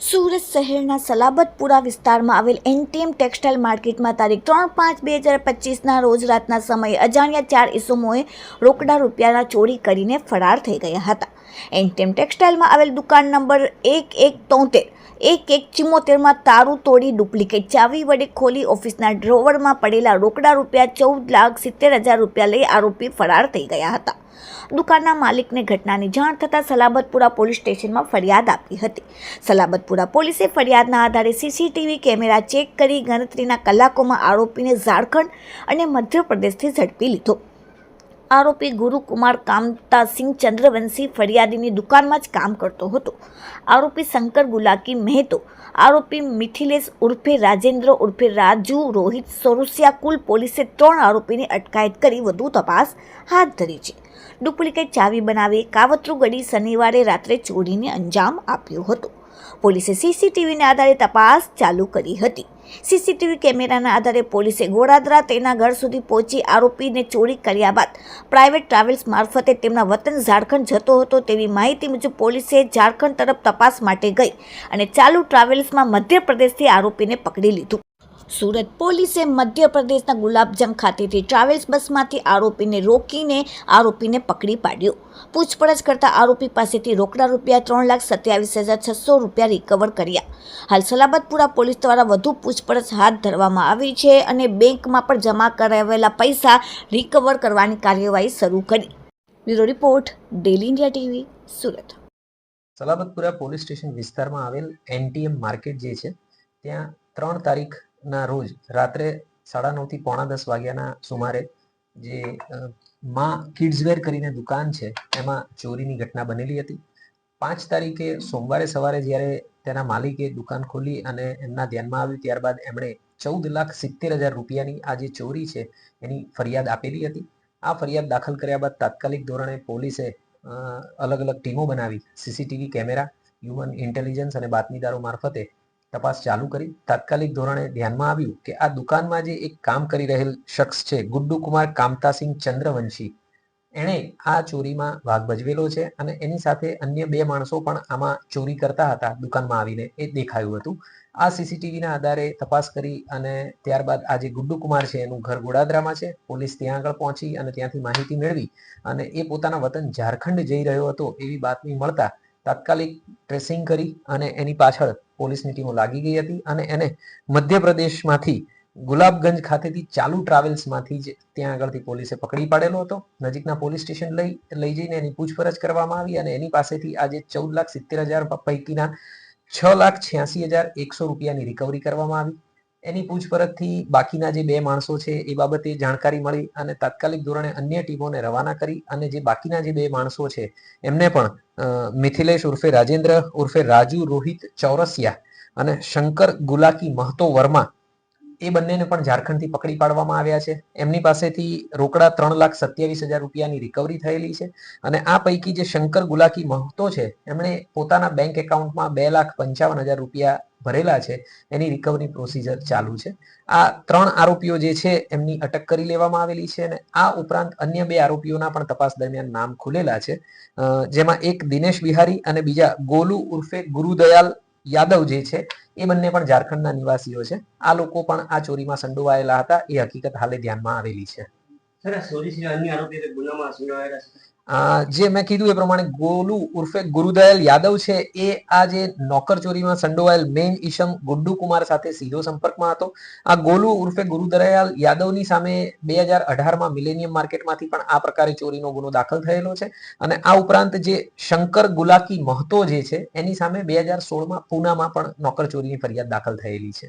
સુરત શહેરના સલાબતપુરા વિસ્તારમાં આવેલ એનટીએમ ટેક્સટાઇલ માર્કેટમાં તારીખ 3/5/2025ના રોજ રાતના સમયે અજાણ્યા 4 ઈસમોએ રોકડા રૂપિયાના ચોરી કરીને ફરાર થઈ ગયા હતા. એનટીએમ ટેક્સટાઇલમાં આવેલ દુકાન નંબર 1173 1174માં તારું તોડી ડુપ્લિકેટ ચાવી વડે ખોલી ઓફિસના ડ્રોવરમાં પડેલા રોકડા રૂપિયા 14,70,000 રૂપિયા લઈ આરોપી ફરાર થઈ ગયા હતા. દુકાનના માલિકને ઘટનાની જાણ થતાં સલાબતપુરા પોલીસ સ્ટેશનમાં ફરિયાદ આપી હતી. સલાબતપુરા પોલીસે ફરિયાદના આધારે સીસીટીવી કેમેરા ચેક કરી ગણતરીના કલાકોમાં આરોપીને ઝારખંડ અને મધ્યપ્રદેશથી ઝડપી લીધો. આરોપી ગુરુકુમાર કામતાસિંહ ચંદ્રવંશી ફરિયાદીની દુકાનમાં જ કામ કરતો હતો. આરોપી શંકર ગુલાકી મહેતો, આરોપી મિથિલેશ ઉર્ફે રાજેન્દ્ર ઉર્ફે રાજુ રોહિત સોરુસિયા, કુલ પોલીસે 3 આરોપીની અટકાયત કરી વધુ તપાસ હાથ ધરી છે. ડુપ્લિકેટ ચાવી બનાવી કાવતરું ગળી શનિવારે રાત્રે ચોરીને અંજામ આપ્યો હતો. પોલીસે સીસીટીવીના આધારે તપાસ ચાલુ કરી હતી. સીસીટીવી કેમેરાના આધારે પોલીસે ગોડાદરા તેના ઘર સુધી પહોંચી આરોપીને ચોરી કર્યા બાદ પ્રાઇવેટ ટ્રાવેલ્સ મારફતે તેમના વતન ઝારખંડ જતો હતો તેવી માહિતી મુજબ પોલીસે ઝારખંડ તરફ તપાસ માટે ગઈ અને ચાલુ ટ્રાવેલ્સમાં મધ્યપ્રદેશથી આરોપીને પકડી લીધું. સુરત પોલીસે મધ્યપ્રદેશના ગુલાબજંગ ખાતેથી ટ્રાવેલ્સ બસમાંથી આરોપીને રોકીને આરોપીને પકડી પાડ્યો. પૂછપરછ કરતા આરોપી પાસેથી રોકડા રૂપિયા 3,27,600 રૂપિયા રિકવર કર્યા. હાલ સલાબતપુરા પોલીસ દ્વારા વધુ પૂછપરછ હાથ ધરવામાં આવી છે અને બેંકમાં પણ જમા કરાવેલા પૈસા રિકવર કરવાની કાર્યવાહી શરૂ કરી. Bureau report, daily India TV, Surat. Salabatpura police station વિસ્તારમાં આવેલ એનટીએમ માર્કેટ જે છે ત્યાં 3 તારીખના રોજ રાત્રે 9:30 થી 9:45 વાગ્યાના સુમારે જે માં કિડ્સવેર કરીને દુકાન છે એમાં ચોરીની ઘટના બનેલી હતી. 5 તારીખે સોમવારે સવારે જ્યારે તેના માલિકે દુકાન ખોલી અને એમના ધ્યાનમાં આવ્યું ત્યારબાદ એમણે 14,70,000 રૂપિયાની આ જે ચોરી છે એની ફરિયાદ આપેલી હતી. આ ફરિયાદ દાખલ કર્યા બાદ તાત્કાલિક ધોરણે પોલીસે અલગ અલગ ટીમો બનાવી સીસીટીવી કેમેરા, હ્યુમન ઇન્ટેલિજન્સ અને બાતમીદારો મારફતે તપાસ ચાલુ કરી. તાત્કાલિક ધોરણે ધ્યાનમાં આવ્યું કે આ દુકાનમાં જે એક કામ કરી રહેલ શખ્સ છે ગુડ્ડુકુમાર કામતાસિંહ ચંદ્રવંશી, એણે આ ચોરીમાં ભાગ ભજવેલો છે અને એની સાથે અન્ય 2 માણસો પણ આમાં ચોરી કરતા હતા દુકાનમાં આવીને એ દેખાયું હતું. આ સીસીટીવીના આધારે તપાસ કરી અને ત્યારબાદ આ જે ગુડ્ડુકુમાર છે એનું ઘર ગોડાદરામાં છે. પોલીસ ત્યાં આગળ પહોંચી અને ત્યાંથી માહિતી મેળવી અને એ પોતાના વતન ઝારખંડ જઈ રહ્યો હતો એવી બાતમી મળતા તાત્કાલિક ટ્રેસિંગ કરી અને એની પાછળ પોલીસની ટીમો લાગી ગઈ હતી અને એને મધ્યપ્રદેશમાંથી ગુલાબગંજ ખાતેથી ચાલુ ટ્રાવેલ્સમાંથી જ ત્યાં આગળથી પોલીસે પકડી પાડેલો હતો. નજીકના પોલીસ સ્ટેશન લઈ જઈને એની પૂછપરછ કરવામાં આવી અને એની પાસેથી આજે 14,70,000 પૈકીના 6,86,100 રૂપિયાની રિકવરી કરવામાં આવી. એની પૂછપરછથી બાકીના જે 2 માણસો છે એ બાબતે જાણકારી મળી અને તાત્કાલિક ધોરણે અન્ય ટીમોને રવાના કરી અને જે બાકીના જે 2 માણસો છે એમને પણ મિથિલેશ ઉર્ફે રાજેન્દ્ર ઉર્ફે રાજુ રોહિત ચોરસિયા અને શંકર ગુલાકી મહતો વર્મા, એ બંનેને પણ ઝારખંડથી પકડી પાડવામાં આવ્યા છે. એમની પાસેથી રોકડા 3,27,000 રૂપિયાની રિકવરી થયેલી છે અને આ પૈકી જે શંકર ગુલાકી મહતો છે એમણે પોતાના બેંક એકાઉન્ટમાં 2,55,000 રૂપિયા ભરેલા છે. એની રિકવરી પ્રોસિજર ચાલુ છે. આ 3 આરોપીઓ જે છે એમની અટક કરી લેવામાં આવેલી છે અને આ ઉપરાંત અન્ય 2 આરોપીઓના પણ તપાસ દરમિયાન નામ ખુલેલા છે, જેમાં એક દિનેશ બિહારી અને બીજા ગોલુ ઉર્ફે ગુરુદયાલ યાદવ જે છે એ બંને પણ ઝારખંડના નિવાસીઓ છે. આ લોકો પણ આ ચોરીમાં સંડોવાયેલા હતા એ હકીકત હાલે ધ્યાનમાં આવેલી છે. જે મેં કીધું એ પ્રમાણે ગોલુ ઉર્ફે ગુરુદયાલ યાદવ છે એ આ જે નોકર ચોરીમાં સંડોવાયેલ મેઇન ઈસમ ગુડ્ડુકુમાર સાથે સીધો સંપર્કમાં હતો. આ ગોલુ ઉર્ફે ગુરુદયાલ યાદવની સામે 2018માં મિલેનિયમ માર્કેટમાંથી પણ આ પ્રકારે ચોરીનો ગુનો દાખલ થયેલો છે અને આ ઉપરાંત જે શંકર ગુલાકી મહતો જે છે એની સામે 2016માં પૂનામાં પણ નોકર ચોરીની ફરિયાદ દાખલ થયેલી છે.